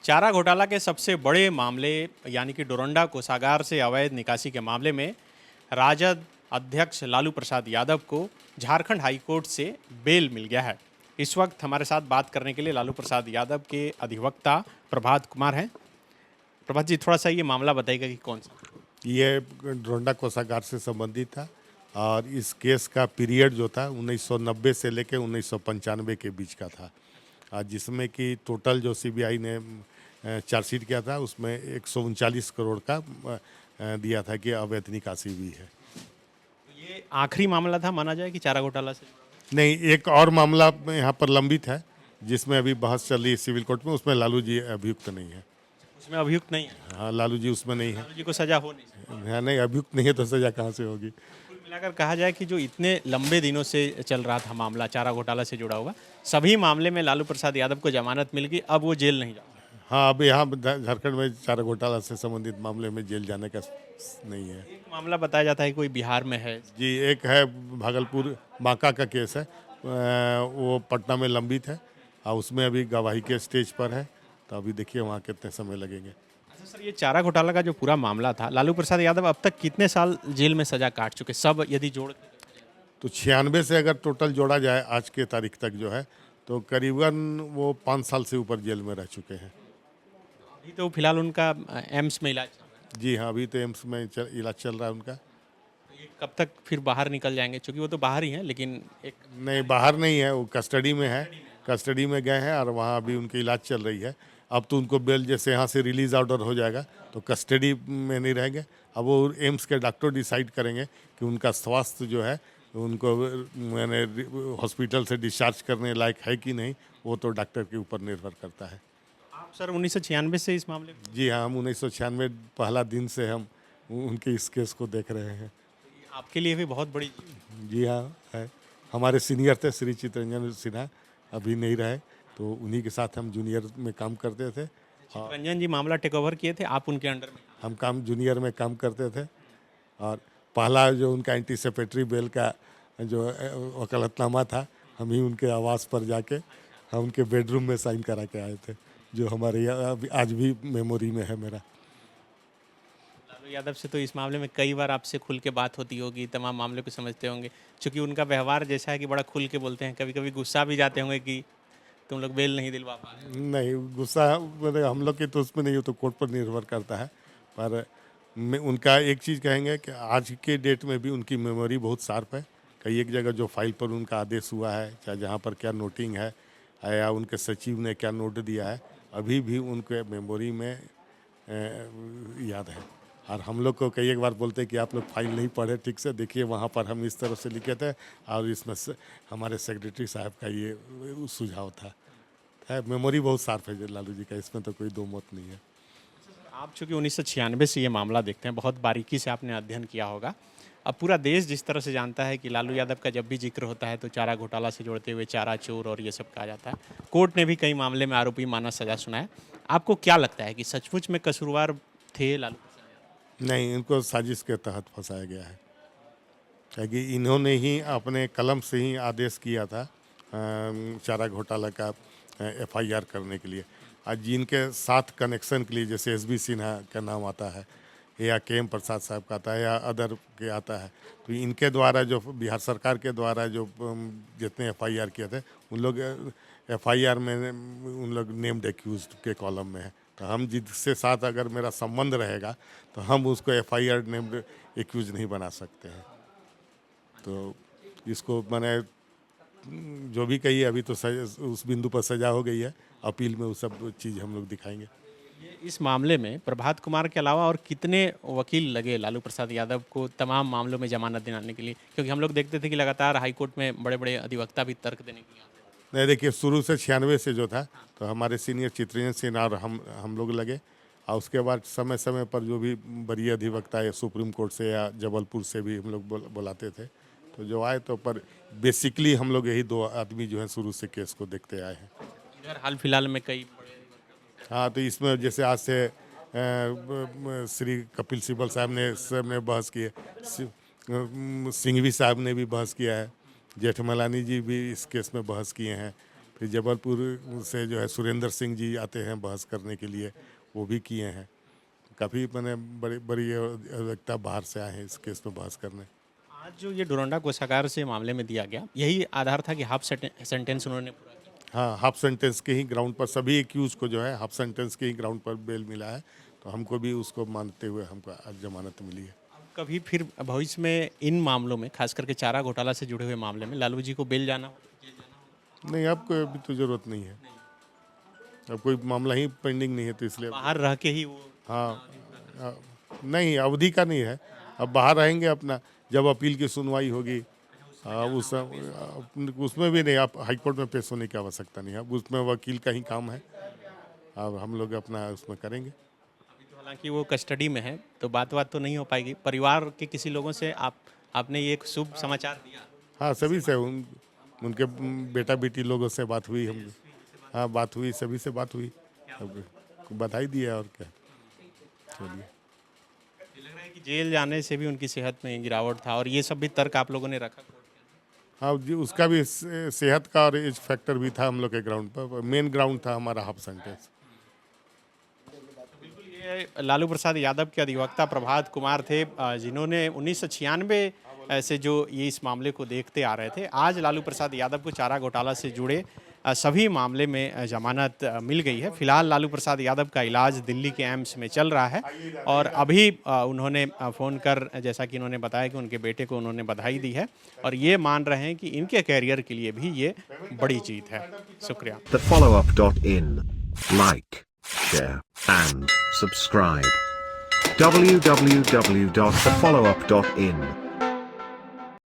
चारा घोटाला के सबसे बड़े मामले यानी कि डोरंडा कोषागार से अवैध निकासी के मामले में राजद अध्यक्ष लालू प्रसाद यादव को झारखंड हाई कोर्ट से बेल मिल गया है। इस वक्त हमारे साथ बात करने के लिए लालू प्रसाद यादव के अधिवक्ता प्रभात कुमार हैं। प्रभात जी, थोड़ा सा ये मामला बताइएगा कि कौन सा। ये डोरंडा कोषागार से संबंधित था और इस केस का पीरियड जो था 1990 से लेकर 1995 के बीच का था, जिसमें कि टोटल जो सीबीआई ने चार्जशीट किया था उसमें 139 करोड़ का दिया था कि अवैध निकासी हुई है। ये आखिरी मामला था माना जाए कि चारा घोटाला से? नहीं, एक और मामला यहाँ पर लंबित है जिसमें अभी बहस चल रही है सिविल कोर्ट में, उसमें लालू जी अभियुक्त नहीं है। उसमें अभियुक्त नहीं है? हाँ, लालू जी उसमें नहीं है। लालू जी को सजा हो नहीं सकती? हाँ, नहीं, अभियुक्त नहीं है तो सजा कहाँ से होगी। कुल मिलाकर कहा जाए कि जो इतने लंबे दिनों से चल रहा था मामला चारा घोटाला से जुड़ा हुआ, सभी मामले में लालू प्रसाद यादव को जमानत मिल गई, अब वो जेल नहीं जाएंगे। हाँ, अब यहाँ झारखंड में चारा घोटाला से संबंधित मामले में जेल जाने का नहीं है। एक मामला बताया जाता है कोई बिहार में है। जी, एक है भागलपुर बांका का केस है, वो पटना में लंबित है और उसमें अभी गवाही के स्टेज पर है, तो अभी देखिए वहाँ कितने समय लगेंगे। अच्छा सर, ये चारा घोटाला का जो पूरा मामला था, लालू प्रसाद यादव अब तक कितने साल जेल में सजा काट चुके, सब यदि जोड़? तो 96 से अगर टोटल जोड़ा जाए आज के तारीख तक जो है तो करीबन वो 5 साल से ऊपर जेल में रह चुके हैं। अभी तो फिलहाल उनका एम्स में इलाज चल रहा है। जी हाँ, अभी तो एम्स में इलाज चल रहा है उनका। तो ये कब तक फिर बाहर निकल जाएंगे, क्योंकि वो तो बाहर ही हैं, लेकिन एक नहीं, बाहर नहीं है, वो कस्टडी में है, कस्टडी में गए हैं और वहाँ अभी उनकी इलाज चल रही है। अब तो उनको बेल जैसे यहाँ से रिलीज ऑर्डर हो जाएगा तो कस्टडी में नहीं रहेंगे। अब वो एम्स के डॉक्टर डिसाइड करेंगे कि उनका स्वास्थ्य जो है उनको मैंने हॉस्पिटल से डिस्चार्ज करने लायक है कि नहीं, वो तो डॉक्टर के ऊपर निर्भर करता है। आप सर 1996 से इस मामले में? जी हाँ, हम 1996 पहला दिन से हम उनके इस केस को देख रहे हैं। आपके लिए भी बहुत बड़ी। जी हाँ, है। हमारे सीनियर थे श्री चितरंजन सिन्हा, अभी नहीं रहे, तो उन्हीं के साथ हम जूनियर में काम करते थे। रंजन जी मामला टेक ओवर किए थे, आप उनके अंडर में? हम काम जूनियर में काम करते थे और पहला जो उनका एंटीसिपेटरी बेल का जो वकालतनामा था, हम ही उनके आवास पर जाके हम उनके बेडरूम में साइन करा के आए थे, जो हमारे आज भी मेमोरी में है मेरा। लालू यादव से तो इस मामले में कई बार आपसे खुल के बात होती होगी, तमाम मामले को समझते होंगे, क्योंकि उनका व्यवहार जैसा है कि बड़ा खुल के बोलते हैं। कभी कभी गुस्सा भी जाते होंगे कि तुम लोग बेल नहीं दिलवा पा रहे। नहीं, गुस्सा मतलब हम लोग के तो उसमें नहीं हो, तो कोर्ट पर निर्भर करता है। पर मैं उनका एक चीज़ कहेंगे कि आज के डेट में भी उनकी मेमोरी बहुत शार्प है। कई एक जगह जो फाइल पर उनका आदेश हुआ है, चाहे जहाँ पर क्या नोटिंग है या उनके सचिव ने क्या नोट दिया है, अभी भी उनके मेमोरी में याद है। और हम लोग को कई एक बार बोलते हैं कि आप लोग फाइल नहीं पढ़े ठीक से, देखिए वहाँ पर हम इस तरह से लिखे थे और इसमें से हमारे सेक्रेटरी साहब का ये सुझाव था। मेमोरी बहुत शार्प है लालू जी का, इसमें तो कोई दो मत नहीं है। आप चूँकि 1996 से ये मामला देखते हैं, बहुत बारीकी से आपने अध्ययन किया होगा। अब पूरा देश जिस तरह से जानता है कि लालू यादव का जब भी जिक्र होता है तो चारा घोटाला से जोड़ते हुए चारा चोर और ये सब कहा जाता है। कोर्ट ने भी कई मामले में आरोपी माना सजा सुनाया। आपको क्या लगता है कि सचमुच में कसूरवार थे लालू? नहीं, इनको साजिश के तहत फंसाया गया है, क्योंकि इन्होंने ही अपने कलम से ही आदेश किया था चारा घोटाला का एफआईआर करने के लिए। आज जिनके साथ कनेक्शन के लिए जैसे एसबी सिन्हा का नाम आता है या केएम प्रसाद साहब का आता है या अदर के आता है, तो इनके द्वारा जो बिहार सरकार के द्वारा जो जितने एफआईआर किए थे उन लोग एफआईआर में उन लोग नेम्ड एक्यूज्ड के कॉलम में है। तो हम जिसके साथ अगर मेरा संबंध रहेगा तो हम उसको एफआईआर नेम्ड एक्यूज नहीं बना सकते हैं। तो इसको मैंने जो भी कही अभी तो उस बिंदु पर सजा हो गई है, अपील में वो सब चीज़ हम लोग दिखाएंगे। इस मामले में प्रभात कुमार के अलावा और कितने वकील लगे लालू प्रसाद यादव को तमाम मामलों में जमानत दिलाने के लिए? क्योंकि हम लोग देखते थे कि लगातार हाईकोर्ट में बड़े बड़े अधिवक्ता भी तर्क देने के लिए आते थे। नहीं, देखिए शुरू से 96 से जो था तो हमारे सीनियर चित्रंजन सिन्हा और हम लोग लगे, और उसके बाद समय समय पर जो भी वरीय अधिवक्ता या सुप्रीम कोर्ट से या जबलपुर से भी हम लोग बुलाते थे, तो जो आए तो पर बेसिकली हम लोग यही दो आदमी जो है शुरू से केस को देखते आए हैं। इधर हाल फिलहाल में कई बड़े हाँ, तो इसमें जैसे आज से श्री कपिल सिब्बल साहब ने बहस की है, सिंघवी साहब ने भी बहस किया है, जेठमलानी जी भी इस केस में बहस किए हैं, फिर जबलपुर से जो है सुरेंद्र सिंह जी आते हैं बहस करने के लिए, वो भी किए हैं। काफ़ी मैंने बड़ी अधिवक्ता बाहर से आए हैं इस केस पे बहस करने। आज जो ये डोरंडा कोषागार से मामले में दिया गया, यही आधार था कि हाफ सेंटेंस उन्होंने पूरा किया। हाँ, हाफ सेंटेंस के ही ग्राउंड पर सभी एक्यूज को जो है हाफ सेंटेंस के ही ग्राउंड पर बेल मिला है, तो हमको भी उसको मानते हुए हमको आज जमानत मिली है। कभी फिर भविष्य में इन मामलों में, खास करके चारा घोटाला से जुड़े हुए मामले में, लालू जी को बेल जाना हो? नहीं, अब कोई अभी तो ज़रूरत नहीं है, अब कोई मामला ही पेंडिंग नहीं है, तो इसलिए बाहर रह के ही वो हाँ नहीं, अवधि का नहीं है, अब बाहर रहेंगे अपना, जब अपील की सुनवाई होगी उसमें भी नहीं, आप हाईकोर्ट में पेश होने की आवश्यकता नहीं है, अब उसमें वकील का ही काम है, अब हम लोग अपना उसमें करेंगे। हालांकि वो कस्टडी में है, तो बात तो नहीं हो पाएगी। परिवार के किसी लोगों से आपने ये एक शुभ समाचार दिया? हाँ, सभी से उनके बेटा बेटी लोगों से बात हुई, हम हाँ बात हुई, सभी से बात हुई, अब बधाई दिया और क्या। चलिए, लग रहा है कि जेल जाने से भी उनकी सेहत में गिरावट था, और ये सब भी तर्क आप लोगों ने रखा? हाँ जी, उसका भी सेहत का और एज फैक्टर भी था हम लोग के ग्राउंड पर, मेन ग्राउंड था हमारा हाफ सेंटेंस। ये लालू प्रसाद यादव के अधिवक्ता प्रभात कुमार थे, जिन्होंने 1996 से जो ये इस मामले को देखते आ रहे थे। आज लालू प्रसाद यादव को चारा घोटाला से जुड़े सभी मामले में जमानत मिल गई है। फिलहाल लालू प्रसाद यादव का इलाज दिल्ली के एम्स में चल रहा है, और अभी उन्होंने फ़ोन कर, जैसा कि उन्होंने बताया कि उनके बेटे को उन्होंने बधाई दी है, और ये मान रहे हैं कि इनके कैरियर के लिए भी ये बड़ी जीत है। शुक्रिया। TheFollowUp.in. Like, share and subscribe. www.thefollowup.in